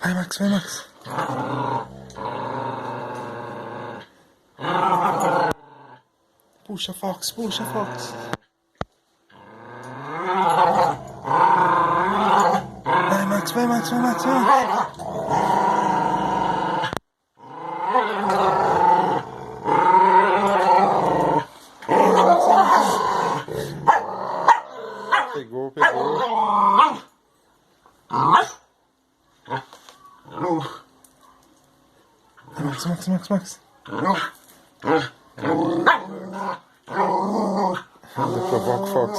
Vai, Max, vai, Max. Puxa, Fox, puxa, Fox. Vai, Max, vai, Max, vai, Max, vai, Max. Pegou, pegou. Max, Max, Max, Max. Ainda provoca o Fox.